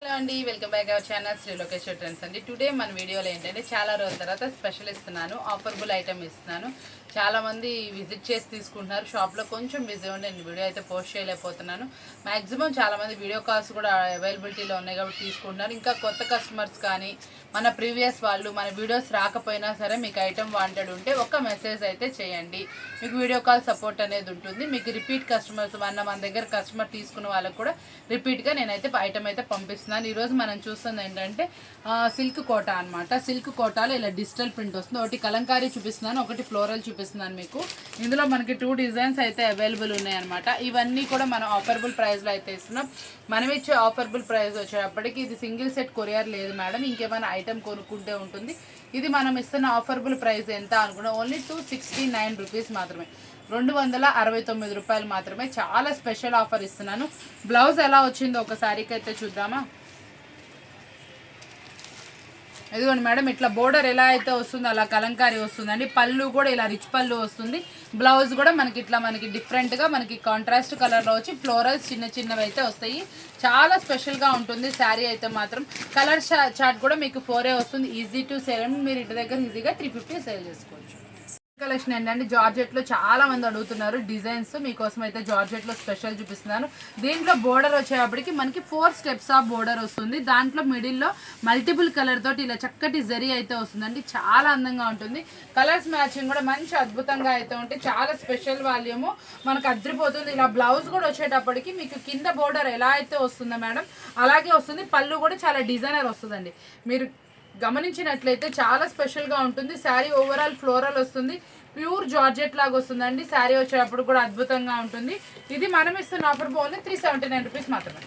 Hello అండి, welcome back our channel Shri Lokesh trends అండి. Today మన వీడియోలో ఏంటంటే చాలా రోజుల తర్వాత స్పెషల్ ఇస్తున్నాను, ఆఫర్బుల్ ఐటమ్ ఇస్తున్నాను. చాలామంది విజిట్ చేసి తీసుకుంటున్నారు. షాప్లో కొంచెం బిజీ ఉండి నేను వీడియో అయితే పోస్ట్ చేయలేకపోతున్నాను. మ్యాక్సిమం చాలామంది వీడియో కాల్స్ కూడా అవైలబిలిటీలో ఉన్నాయి కాబట్టి తీసుకుంటున్నారు. ఇంకా కొత్త కస్టమర్స్ కానీ మన ప్రీవియస్ వాళ్ళు మన వీడియోస్ రాకపోయినా సరే మీకు ఐటమ్ వాంటెడ్ ఉంటే ఒక మెసేజ్ అయితే చేయండి. మీకు వీడియో కాల్ సపోర్ట్ అనేది ఉంటుంది. మీకు రిపీట్ కస్టమర్స్ మన దగ్గర కస్టమర్ తీసుకున్న వాళ్ళకు కూడా రిపీట్గా నేనైతే ఐటమ్ అయితే పంపిస్తున్నాను. ఈరోజు మనం చూస్తుంది ఏంటంటే సిల్క్ కోటా అనమాట. సిల్క్ కోటాలో ఇలా డిజిటల్ ప్రింట్ వస్తుంది. ఒకటి కలంకారీ చూపిస్తున్నాను, ఒకటి ఫ్లోరల్ చూపిస్తున్నాను మీకు. ఇందులో మనకి 2 డిజైన్స్ అయితే అవైలబుల్ ఉన్నాయన్నమాట. ఇవన్నీ కూడా మనం ఆఫర్బుల్ ప్రైస్లో అయితే ఇస్తున్నాం. మనం ఇచ్చే ఆఫర్బుల్ ప్రైస్ వచ్చేటప్పటికి ఇది సింగిల్ సెట్ కొరియర్ లేదు మేడం, ఇంకేమైనా ఐటమ్ కొనుక్కుంటే ఉంటుంది. ఇది మనం ఇస్తున్న ఆఫర్బుల్ ప్రైస్ ఎంత అనుకున్నా ఓన్లీ 269 రూపీస్ మాత్రమే, 269 రూపాయలు మాత్రమే. చాలా స్పెషల్ ఆఫర్ ఇస్తున్నాను. బ్లౌజ్ ఎలా వచ్చిందో ఒకసారికి అయితే చూద్దామా. ఇదిగోండి మేడం, ఇట్లా బోర్డర్ ఎలా అయితే వస్తుందో అలా కలంకారీ వస్తుందండి. పళ్ళు కూడా ఇలా రిచ్ పళ్ళు వస్తుంది. బ్లౌజ్ కూడా మనకి ఇట్లా మనకి డిఫరెంట్గా మనకి కాంట్రాస్ట్ కలర్లో వచ్చి ఫ్లోరల్స్ చిన్న చిన్నవి అయితే వస్తాయి. చాలా స్పెషల్గా ఉంటుంది శారీ అయితే మాత్రం. కలర్ చార్ట్ కూడా మీకు 4 వస్తుంది. ఈజీ టు సేల్, మీరు ఇంటి దగ్గర ఈజీగా 350 సేల్ చేసుకోవచ్చు. కలెక్షన్ ఏంటంటే జార్జెట్లో చాలా మంది అడుగుతున్నారు డిజైన్స్, మీకోసం అయితే జార్జెట్లో స్పెషల్ చూపిస్తున్నాను. దీంట్లో బోర్డర్ వచ్చేటప్పటికి మనకి 4 స్టెప్స్ ఆఫ్ బోర్డర్ వస్తుంది. దాంట్లో మిడిల్లో మల్టిపుల్ కలర్ తోటి ఇలా చక్కటి జరీ అయితే వస్తుందండి. చాలా అందంగా ఉంటుంది. కలర్స్ మ్యాచింగ్ కూడా మంచి అద్భుతంగా అయితే ఉంటాయి. చాలా స్పెషల్ వాల్యూము, మనకు అద్రిపోతుంది. ఇలా బ్లౌజ్ కూడా వచ్చేటప్పటికి మీకు కింద బోర్డర్ ఎలా అయితే వస్తుందో మేడం అలాగే వస్తుంది. పళ్ళు కూడా చాలా డిజైనర్ వస్తుందండి. మీరు గమనించినట్లయితే చాలా స్పెషల్గా ఉంటుంది. శారీ ఓవరాల్ ఫ్లోరల్ వస్తుంది, ప్యూర్ జార్జెట్ లాగా వస్తుందండి. శారీ వచ్చేటప్పుడు కూడా అద్భుతంగా ఉంటుంది. ఇది మనం ఇస్తున్న ఆఫర్ ఓన్లీ 379 రూపీస్ మాత్రమే.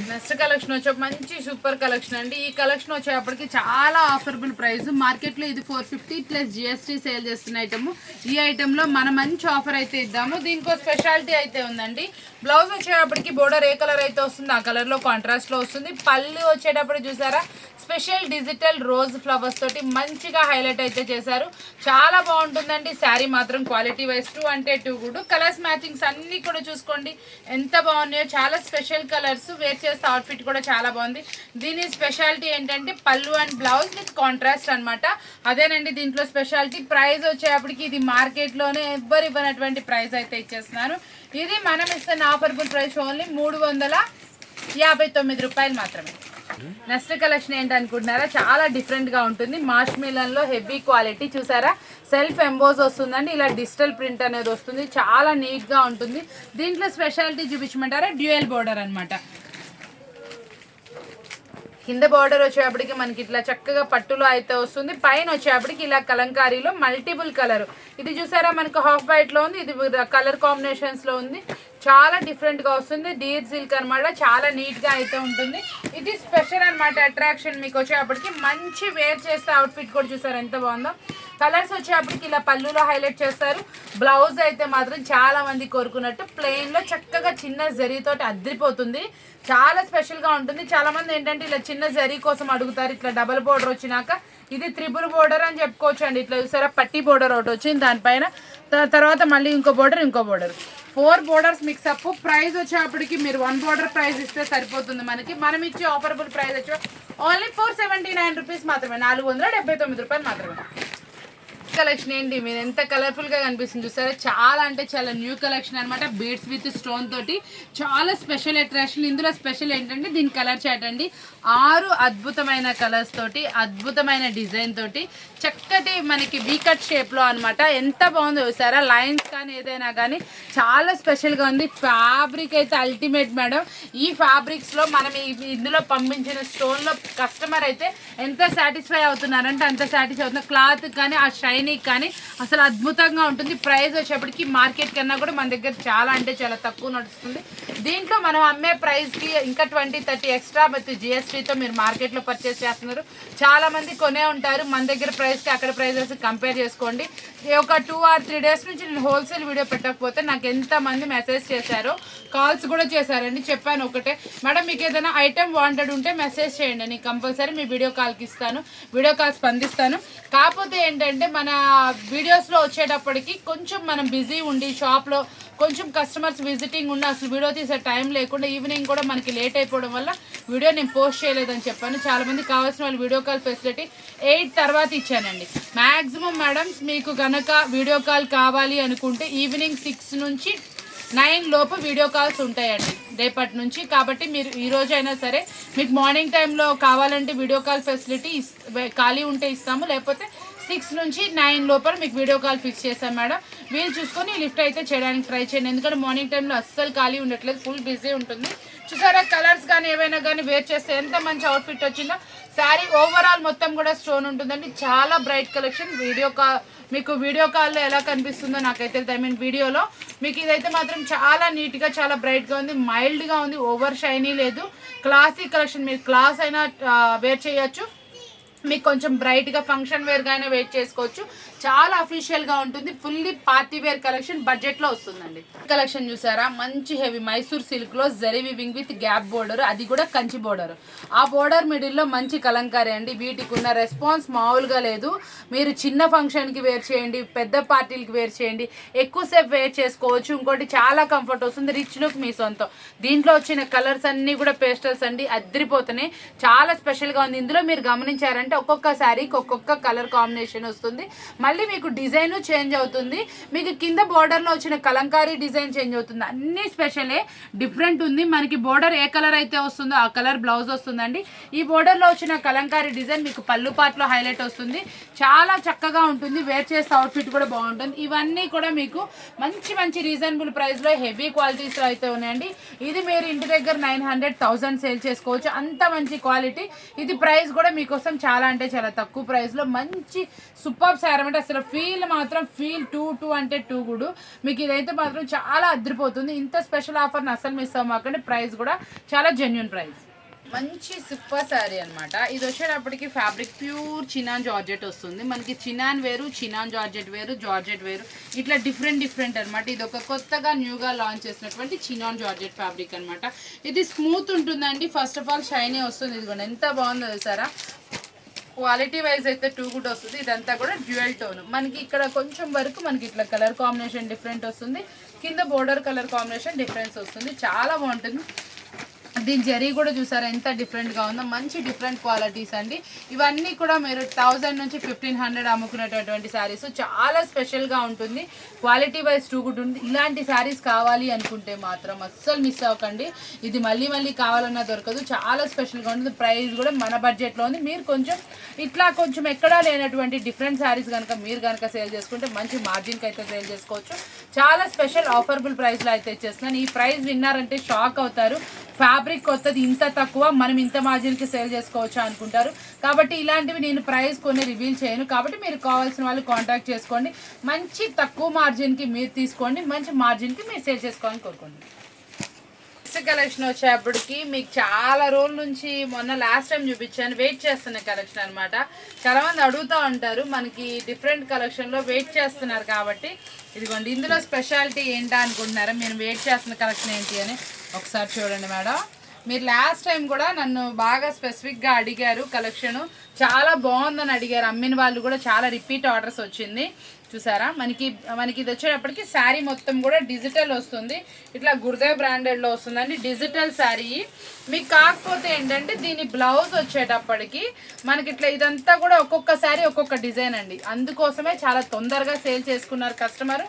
నెక్స్ట్ కలెక్షన్ వచ్చే మంచి సూపర్ కలెక్షన్ అండి. ఈ కలెక్షన్ వచ్చేటప్పటికి చాలా ఆఫర్బుల్ ప్రైస్. మార్కెట్లో ఇది 450 ప్లస్ జిఎస్టీ సేల్ చేస్తున్న ఐటమ్. ఈ ఐటెంలో మనం మంచి ఆఫర్ అయితే ఇద్దాము. దీనికో స్పెషాలిటీ అయితే ఉందండి. బ్లౌజ్ వచ్చేటప్పటికి బోర్డర్ ఏ కలర్ అయితే వస్తుంది ఆ కలర్లో కాంట్రాస్ట్లో వస్తుంది. పళ్ళు వచ్చేటప్పుడు చూసారా స్పెషల్ డిజిటల్ రోజ్ ఫ్లవర్స్ తోటి మంచిగా హైలైట్ అయితే చేశారు. చాలా బాగుంటుందండి శారీ మాత్రం. క్వాలిటీ వైజ్ 2 అంటే 2 గుడ్. కలర్స్ మ్యాచింగ్స్ అన్నీ కూడా చూసుకోండి ఎంత బాగున్నాయో. చాలా స్పెషల్ కలర్స్, వేర్ చేస్తే అవుట్ఫిట్ కూడా చాలా బాగుంది. దీని స్పెషాలిటీ ఏంటంటే పళ్ళు అండ్ బ్లౌజ్ విత్ కాంట్రాస్ట్ అనమాట. అదేనండి దీంట్లో స్పెషాలిటీ. ప్రైస్ వచ్చేటప్పటికి ఇది మార్కెట్లోనే ఎవ్వరు ఇవ్వనటువంటి ప్రైస్ అయితే ఇచ్చేస్తున్నాను. ఇది మనం ఇస్తున్న ఆఫర్బుల్ ప్రైస్ ఓన్లీ 359 రూపాయలు మాత్రమే. నెక్స్ట్ కలెక్షన్ ఏంటనుకుంటున్నారా, చాలా డిఫరెంట్గా ఉంటుంది. మాష్ మిలన్లో హెవీ క్వాలిటీ చూసారా, సెల్ఫ్ ఎంబోజ్ వస్తుందండి. ఇలా డిజిటల్ ప్రింట్ అనేది వస్తుంది. చాలా నీట్గా ఉంటుంది. దీంట్లో స్పెషాలిటీ చూపించమంటారా, డ్యూయల్ బోర్డర్ అనమాట. కింద బార్డర్ వచ్చేటప్పటికి మనకి ఇట్లా చక్కగా పట్టులో అయితే వస్తుంది. పైన వచ్చేటప్పటికి ఇలా కలంకారీలో మల్టిపుల్ కలర్. ఇది చూసారా మనకు హాఫ్ వైట్లో ఉంది, ఇది కలర్ కాంబినేషన్స్లో ఉంది. చాలా డిఫరెంట్గా వస్తుంది. డీర్ సిల్క్ అనమాట. చాలా నీట్గా అయితే ఉంటుంది. ఇది స్పెషల్ అనమాట అట్రాక్షన్. మీకు వచ్చేటప్పటికి మంచి వేర్ చేస్తే అవుట్ఫిట్ కూడా చూసారు ఎంత బాగుందో. కలర్స్ వచ్చేటప్పటికి ఇలా పళ్ళులో హైలైట్ చేస్తారు. బ్లౌజ్ అయితే మాత్రం చాలా మంది కోరుకున్నట్టు ప్లెయిన్లో చక్కగా చిన్న జరీతోటి అద్రిపోతుంది. చాలా స్పెషల్గా ఉంటుంది. చాలా మంది ఏంటంటే ఇలా చిన్న జరీ కోసం అడుగుతారు. ఇట్లా డబల్ బోర్డర్ వచ్చినాక ఇది 3 బోర్డర్ అని చెప్పుకోవచ్చు అండి. ఇట్లా చూసారా పట్టీ బోర్డర్ ఒకటి వచ్చింది, దానిపైన తర్వాత మళ్ళీ ఇంకో బోర్డర్ 4 బోర్డర్స్ మిక్సప్. ప్రైస్ వచ్చేటప్పటికి మీరు 1 బోర్డర్ ప్రైస్ ఇస్తే సరిపోతుంది మనకి. మనం ఇచ్చే ఆఫర్బుల్ ప్రైస్ వచ్చి ఓన్లీ 479 రూపీస్ మాత్రమే, 479 రూపాయలు మాత్రమే. కలెక్షన్ ఏంటి, మీరు ఎంత కలర్ఫుల్గా కనిపిస్తుంది చూసారా. చాలా అంటే చాలా న్యూ కలెక్షన్ అనమాట. బీడ్స్ విత్ స్టోన్ తోటి చాలా స్పెషల్ అట్రాక్షన్. ఇందులో స్పెషల్ ఏంటంటే దీని కలర్ చాట్ అండి. 6 అద్భుతమైన కలర్స్ తోటి అద్భుతమైన డిజైన్ తోటి చక్కటి మనకి వీకట్ షేప్లో అనమాట. ఎంత బాగుందో చూసారా. లైన్స్ కానీ ఏదైనా కానీ చాలా స్పెషల్గా ఉంది. ఫ్యాబ్రిక్ అయితే అల్టిమేట్ మేడం. ఈ ఫ్యాబ్రిక్స్లో మనం ఇందులో పంపించిన స్టోన్లో కస్టమర్ అయితే ఎంత సాటిస్ఫై అవుతున్నారంటే అంత సాటిస్ఫై అవుతున్నారు. క్లాత్ కానీ ఆ షైనింగ్ కానీ అసలు అద్భుతంగా ఉంటుంది. ప్రైస్ వచ్చేప్పటికి మార్కెట్ కన్నా కూడా మన దగ్గర చాలా అంటే చాలా తక్కువ నడుస్తుంది. దీంట్లో మనం అమ్మే ప్రైస్కి ఇంకా 20-30 ఎక్స్ట్రా బట్ జిఎస్టీతో మీరు మార్కెట్లో పర్చేస్ చేస్తున్నారు. చాలామంది కొనే ఉంటారు. మన దగ్గర ప్రైస్కి అక్కడ ప్రైజెస్ కంపేర్ చేసుకోండి. ఒక 2 or 3 డేస్ నుంచి నేను హోల్సేల్ వీడియో పెట్టకపోతే నాకు ఎంతమంది మెసేజ్ చేశారో, కాల్స్ కూడా చేశారండి. చెప్పాను ఒకటే, మేడం మీకు ఏదైనా ఐటెం వాంటెడ్ ఉంటే మెసేజ్ చేయండి, నేను కంపల్సరీ మీ వీడియో కాల్కి ఇస్తాను, వీడియో కాల్ స్పందిస్తాను. కాకపోతే ఏంటంటే మన వీడియోస్లో వచ్చేటప్పటికి కొంచెం మనం బిజీ ఉండి షాప్లో కొంచెం కస్టమర్స్ విజిటింగ్ ఉండి అసలు వీడియో తీసే టైం లేకుండా ఈవినింగ్ కూడా మనకి లేట్ అయిపోవడం వల్ల వీడియో నేను పోస్ట్ చేయలేదని చెప్పాను. చాలామంది కావాల్సిన వాళ్ళు వీడియో కాల్ ఫెసిలిటీ 8 తర్వాత ఇచ్చానండి. మ్యాక్సిమం మేడమ్స్ మీకు కనుక వీడియో కాల్ కావాలి అనుకుంటే ఈవినింగ్ 6 నుంచి 9 లోపు వీడియో కాల్స్ ఉంటాయండి రేపటి నుంచి. కాబట్టి మీరు ఈ రోజైనా సరే మీకు మార్నింగ్ టైంలో కావాలంటే వీడియో కాల్ ఫెసిలిటీ ఖాళీ ఉంటే ఇస్తాము, లేకపోతే 6 నుంచి 9 లోపల మీకు వీడియో కాల్ ఫిక్స్ చేస్తాం మేడం. వీళ్ళు చూసుకొని లిఫ్ట్ అయితే చేయడానికి ట్రై చేయండి, ఎందుకంటే మార్నింగ్ టైంలో అస్సలు ఖాళీ ఉండట్లేదు, ఫుల్ బిజీ ఉంటుంది. చూసారా కలర్స్ కానీ ఏవైనా కానీ వేర్ చేస్తే ఎంత మంచి అవుట్ఫిట్ వచ్చిందో. శారీ ఓవరాల్ మొత్తం కూడా స్టోన్ ఉంటుందండి, చాలా బ్రైట్ కలెక్షన్. మీకు వీడియో కాల్లో ఎలా కనిపిస్తుందో నాకైతే వీడియోలో మీకు ఇదైతే మాత్రం చాలా నీట్గా చాలా బ్రైట్గా ఉంది, మైల్డ్గా ఉంది, ఓవర్ షైనీ లేదు, క్లాసీ కలెక్షన్. మీరు క్లాస్ అయినా వేర్ చేయొచ్చు, మీకు కొంచెం బ్రైట్గా ఫంక్షన్ వేర్గా అయినా వెయిట్ చేసుకోవచ్చు. చాలా అఫీషియల్గా ఉంటుంది, ఫుల్లీ పార్టీ వేర్ కలెక్షన్ బడ్జెట్లో వస్తుందండి. కలెక్షన్ చూసారా, మంచి హెవీ మైసూర్ సిల్క్లో zari weaving with gap border, అది కూడా కంచి బోర్డర్. ఆ బోర్డర్ మిడిల్లో మంచి కలంకారీ అండి. వీటికి ఉన్న రెస్పాన్స్ మామూలుగా లేదు. మీరు చిన్న ఫంక్షన్కి వేర్ చేయండి, పెద్ద పార్టీలకి వేర్ చేయండి, ఎక్కువసేపు వేర్ చేసుకోవచ్చు. ఇంకోటి చాలా కంఫర్ట్ వస్తుంది, రిచ్ లుక్ మీ సొంతం. దీంట్లో వచ్చిన కలర్స్ అన్నీ కూడా పేస్టల్స్ అండి, అద్దరిపోతున్నాయి, చాలా స్పెషల్గా ఉంది. ఇందులో మీరు గమనించారంటే ఒక్కొక్క శారీకి ఒక్కొక్క కలర్ కాంబినేషన్ వస్తుంది, మళ్ళీ మీకు డిజైన్ చేంజ్ అవుతుంది. మీకు కింద బోర్డర్లో వచ్చిన కలంకారీ డిజైన్ చేంజ్ అవుతుంది, అన్ని స్పెషలే, డిఫరెంట్ ఉంది. మనకి బోర్డర్ ఏ కలర్ అయితే వస్తుందో ఆ కలర్ బ్లౌజ్ వస్తుందండి. ఈ బోర్డర్లో వచ్చిన కలంకారీ డిజైన్ మీకు పళ్ళు పార్ట్లో హైలైట్ వస్తుంది, చాలా చక్కగా ఉంటుంది. వేర్ చేసే అవుట్ఫిట్ కూడా బాగుంటుంది. ఇవన్నీ కూడా మీకు మంచి మంచి రీజనబుల్ ప్రైస్లో హెవీ క్వాలిటీస్లో అయితే ఉన్నాయండి. ఇది మీరు ఇంటి దగ్గర 900-1000 సేల్ చేసుకోవచ్చు, అంత మంచి క్వాలిటీ. ఇది ప్రైస్ కూడా మీకోసం చాలా అంటే చాలా తక్కువ ప్రైస్లో మంచి సూపర్ శారీ అంటే అసలు ఫీల్ మాత్రం ఫీల్ 2 అంటే 2 కూడా మీకు ఇదైతే మాత్రం చాలా అద్దరిపోతుంది. ఇంత స్పెషల్ ఆఫర్ని అసలు మిస్ అవ్వకండి, ప్రైస్ కూడా చాలా జెన్యూన్ ప్రైస్. మంచి సూపర్ శారీ అనమాట. ఇది వచ్చేటప్పటికి ఫ్యాబ్రిక్ ప్యూర్ చినాన్ జార్జెట్ వస్తుంది. మనకి చినాన్ వేరు, చినాన్ జార్జెట్ వేరు, జార్జెట్ వేరు, ఇట్లా డిఫరెంట్ అనమాట. ఇది ఒక కొత్తగా న్యూగా లాంచ్ చేసినటువంటి చినాన్ జార్జెట్ ఫ్యాబ్రిక్ అనమాట. ఇది స్మూత్ ఉంటుందండి, ఫస్ట్ ఆఫ్ ఆల్ షైనీ వస్తుంది. ఇది కూడా ఎంత బాగుందో చూసారా, క్వాలిటీ వైజ్ అయితే 2 గుడ్ వస్తుంది. ఇదంతా కూడా డ్యూయల్ టోన్. మనకి ఇక్కడ కొంచెం వరకు మనకి ఇట్లా కలర్ కాంబినేషన్ డిఫరెంట్ వస్తుంది, కింద బోర్డర్ కలర్ కాంబినేషన్ డిఫరెన్స్ వస్తుంది, చాలా బాగుంటుంది. దీని జరీ కూడా చూసారా ఎంత డిఫరెంట్గా ఉందో, మంచి డిఫరెంట్ క్వాలిటీస్ అండి. ఇవన్నీ కూడా మీరు 1000 నుంచి 1500 అమ్ముకునేటటువంటి శారీస్, చాలా స్పెషల్గా ఉంటుంది, క్వాలిటీ వైజ్ 2 గుడ్ ఉంది. ఇలాంటి శారీస్ కావాలి అనుకుంటే మాత్రం అస్సలు మిస్ అవ్వకండి. ఇది మళ్ళీ మళ్ళీ కావాలన్నా దొరకదు, చాలా స్పెషల్గా ఉంటుంది. ప్రైస్ కూడా మన బడ్జెట్లో ఉంది. మీరు కొంచెం ఎక్కడా లేనటువంటి డిఫరెంట్ శారీస్ మీరు కనుక సేల్ చేసుకుంటే మంచి మార్జిన్కి అయితే సేల్ చేసుకోవచ్చు. చాలా స్పెషల్ ఆఫర్బుల్ ప్రైస్లో అయితే ఇచ్చేస్తున్నాను. ఈ ప్రైస్ విన్నారంటే షాక్ అవుతారు. ఫ్యాబ్రిక్ కొత్తది, ఇంత తక్కువ మనం ఇంత మార్జిన్కి సేల్ చేసుకోవచ్చు అనుకుంటారు. కాబట్టి ఇలాంటివి నేను ప్రైస్ కొన్ని రివీల్ చేయను. కాబట్టి మీరు కావాల్సిన వాళ్ళు కాంటాక్ట్ చేసుకోండి, మంచి తక్కువ మార్జిన్కి మీరు తీసుకోండి, మంచి మార్జిన్కి మీరు సేల్ చేసుకోవాలని కోరుకోండి. నెక్స్ట్ కలెక్షన్ వచ్చేప్పటికి మీకు చాలా రోజుల నుంచి మొన్న లాస్ట్ టైం చూపించాను, వెయిట్ చేస్తున్న కలెక్షన్ అనమాట. చాలా మంది అడుగుతూ ఉంటారు మనకి డిఫరెంట్ కలెక్షన్లో వెయిట్ చేస్తున్నారు. కాబట్టి ఇదిగోండి, ఇందులో స్పెషాలిటీ ఏంటా అనుకుంటున్నారా, మీరు వెయిట్ చేస్తున్న కలెక్షన్ ఏంటి అని ఒకసారి చూడండి మేడం. మీరు లాస్ట్ టైం కూడా నన్ను బాగా స్పెసిఫిక్గా అడిగారు, కలెక్షను చాలా బాగుందని అడిగారు, అమ్మిన వాళ్ళు కూడా చాలా రిపీట్ ఆర్డర్స్ వచ్చింది. చూసారా, మనకి ఇది వచ్చేటప్పటికి శారీ మొత్తం కూడా డిజిటల్ వస్తుంది, ఇట్లా గురుదేవ్ బ్రాండెడ్లో వస్తుందండి డిజిటల్ శారీ. మీకు కాకపోతే ఏంటంటే దీని బ్లౌజ్ వచ్చేటప్పటికి మనకి ఇట్లా ఇదంతా కూడా ఒక్కొక్క శారీ ఒక్కొక్క డిజైన్ అండి. అందుకోసమే చాలా తొందరగా సేల్ చేసుకున్నారు కస్టమర్.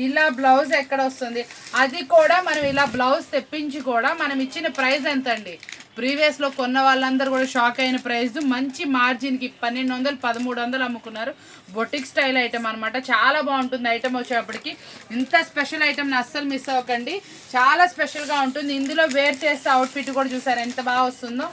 ఇలా బ్లౌజ్ ఎక్కడ వస్తుంది, అది కూడా మనం ఇలా బ్లౌజ్ తెప్పించి కూడా మనం ఇచ్చిన ప్రైస్ ఎంత అండి, ప్రీవియస్లో కొన్న వాళ్ళందరూ కూడా షాక్ అయిన ప్రైస్. మంచి మార్జిన్కి 1200 1300 అమ్ముకున్నారు. బొటిక్ స్టైల్ ఐటమ్ అనమాట, చాలా బాగుంటుంది ఐటమ్ వచ్చేప్పటికి. ఇంత స్పెషల్ ఐటమ్ని అస్సలు మిస్ అవ్వకండి, చాలా స్పెషల్గా ఉంటుంది. ఇందులో వేర్ చేస్తే అవుట్ఫిట్ కూడా చూసారు ఎంత బాగా వస్తుందో.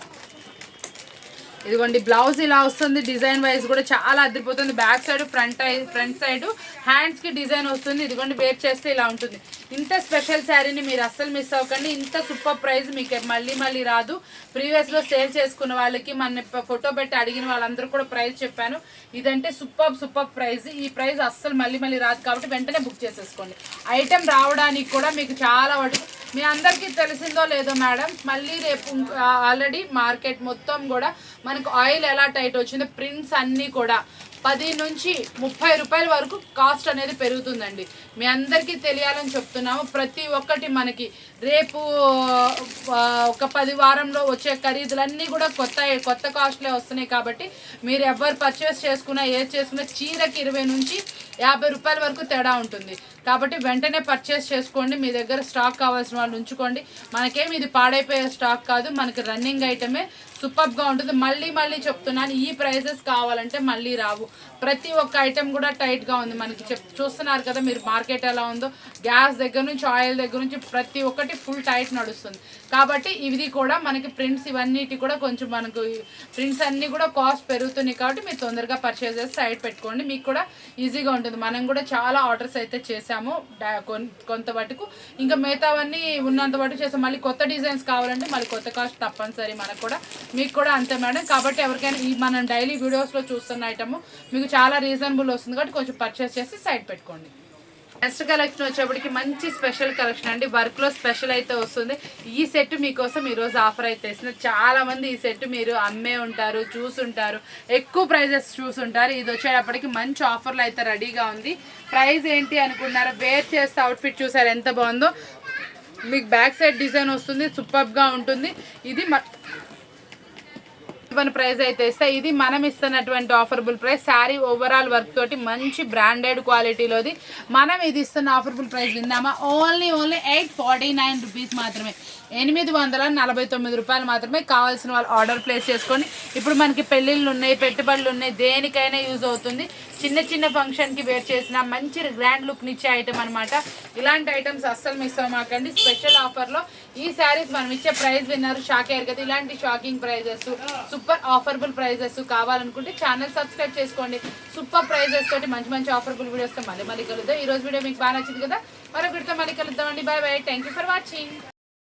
ఇదిగోండి బ్లౌజ్ ఇలా వస్తుంది, డిజైన్ వైజ్ కూడా చాలా అదిరిపోతుంది. బ్యాక్ సైడ్ ఫ్రంట్ సైడ్ హ్యాండ్స్కి డిజైన్ వస్తుంది. ఇదిగోండి వేర్ చేస్తే ఇలా ఉంటుంది. ఇంత స్పెషల్ శారీని మీరు అస్సలు మిస్ అవ్వకండి. ఇంత సూపర్ ప్రైస్ మీకు మళ్ళీ రాదు. ప్రీవియస్లో సేల్ చేసుకున్న వాళ్ళకి మన ఫోటో పెట్టి అడిగిన వాళ్ళందరూ కూడా ప్రైస్ చెప్పాను. ఇదంటే సూపర్ ప్రైస్. ఈ ప్రైస్ అస్సలు మళ్ళీ రాదు, కాబట్టి వెంటనే బుక్ చేసేసుకోండి. ఐటెం రావడానికి కూడా మీకు చాలా వాటి మీ అందరికీ తెలిసిందో లేదో మేడం, మళ్ళీ రేపు ఆల్రెడీ మార్కెట్ మొత్తం కూడా మనకు ఆయిల్ ఎలా టైట్ వచ్చిందో, ప్రింట్స్ అన్నీ కూడా 10 నుంచి 30 రూపాయల వరకు కాస్ట్ అనేది పెరుగుతుందండి. మీ అందరికీ తెలియాలని చెప్తున్నాము. ప్రతి ఒక్కటి మనకి రేపు ఒక 10 వారంలో వచ్చే ఖరీదులన్నీ కూడా కొత్త కాస్ట్లే వస్తున్నాయి. కాబట్టి మీరు ఎవరు పర్చేస్ చేసుకున్నా ఏది చేసుకున్నా చీరకి 20 నుంచి 50 రూపాయల వరకు తేడా ఉంటుంది. కాబట్టి వెంటనే పర్చేస్ చేసుకోండి. మీ దగ్గర స్టాక్ కావాల్సిన వాళ్ళు ఉంచుకోండి. మనకేమి ఇది పాడైపోయే స్టాక్ కాదు, మనకి రన్నింగ్ ఐటమే, సూపర్గా ఉంటుంది. మళ్ళీ చెప్తున్నాను, ఈ ప్రైసెస్ కావాలంటే మళ్ళీ రావు. ప్రతి ఒక్క ఐటెం కూడా టైట్గా ఉంది. మనకి చూస్తున్నారు కదా మీరు మార్కెట్ ఎలా ఉందో, గ్యాస్ దగ్గర నుంచి ఆయిల్ దగ్గర నుంచి ప్రతి ఒక్కటి ఫుల్ టైట్ నడుస్తుంది. కాబట్టి ఇది కూడా మనకి ప్రింట్స్ ఇవన్నిటి కూడా కొంచెం మనకు ప్రింట్స్ అన్నీ కూడా కాస్ట్ పెరుగుతున్నాయి. కాబట్టి మీరు తొందరగా పర్చేస్ చేసి సైడ్ పెట్టుకోండి, మీకు కూడా ఈజీగా ఉంటుంది. మనం కూడా చాలా ఆర్డర్స్ అయితే చేసాము కొంత మటుకు, ఇంకా మిగతావన్నీ ఉన్నంత మటుకు చేసాం. మళ్ళీ కొత్త డిజైన్స్ కావాలంటే మళ్ళీ కొత్త కాస్ట్ తప్పనిసరి మనకు కూడా, మీకు కూడా అంతే మేడం. కాబట్టి ఎవరికైనా ఈ మనం డైలీ వీడియోస్లో చూస్తున్న ఐటమ్ మీకు చాలా రీజనబుల్ వస్తుంది. కాబట్టి కొంచెం పర్చేస్ చేసి సైడ్ పెట్టుకోండి. నెక్స్ట్ కలెక్షన్ వచ్చేప్పటికి మంచి స్పెషల్ కలెక్షన్ అండి, వర్క్లో స్పెషల్ అయితే వస్తుంది. ఈ సెట్ మీకోసం ఈరోజు ఆఫర్ అయితే ఇస్తుంది. చాలామంది ఈ సెట్ మీరు అమ్మే ఉంటారు, చూసుంటారు, ఎక్కువ ప్రైజెస్ చూసుంటారు. ఇది వచ్చేటప్పటికి మంచి ఆఫర్లు అయితే రెడీగా ఉంది. ప్రైస్ ఏంటి అనుకున్నారా? వేర్ చేస్తే అవుట్ఫిట్ చూసారు ఎంత బాగుందో. మీకు బ్యాక్ సైడ్ డిజైన్ వస్తుంది, సూపర్గా ఉంటుంది. ఇది ప్రైస్ అయితే ఇస్తే ఇది మనం ఇస్తున్నటువంటి offerable price. Sari overall work తోటి మంచి బ్రాండెడ్ క్వాలిటీలోది మనం ఇది ఇస్తున్న ఆఫరబుల్ ప్రైస్ విందామా? ఓన్లీ 849 రూపీస్ మాత్రమే, 849 రూపాయలు మాత్రమే. కావాల్సిన వాళ్ళు ఆర్డర్ ప్లేస్ చేసుకొని, ఇప్పుడు మనకి పెళ్ళిళ్ళు ఉన్నాయి, పెట్టుబడులు ఉన్నాయి, దేనికైనా యూజ్ అవుతుంది. చిన్న ఫంక్షన్కి వేర్ చేసిన మంచి గ్రాండ్ లుక్ని ఇచ్చే ఐటమ్ అనమాట. ఇలాంటి ఐటమ్స్ అస్సలు మిస్ అవ్వమాకండి. స్పెషల్ ఆఫర్లో ఈ శారీస్ మనం ఇచ్చే ప్రైస్ విన్నారు, షాక్ అయ్యారు కదా. ఇలాంటి shocking prizes, super affordable prizes కావాలనుకుంటే ఛానల్ సబ్స్క్రైబ్ చేసుకోండి. సూపర్ ప్రైజెస్ తోటి మంచి ఆఫర్బుల్ వీడియోస్తో మళ్ళీ కలుద్దాం. ఈ రోజు వీడియో మీకు బాగా నచ్చింది కదా, మరొకటితో మళ్ళీ కలుద్దామండి. Bye. Thank you for watching.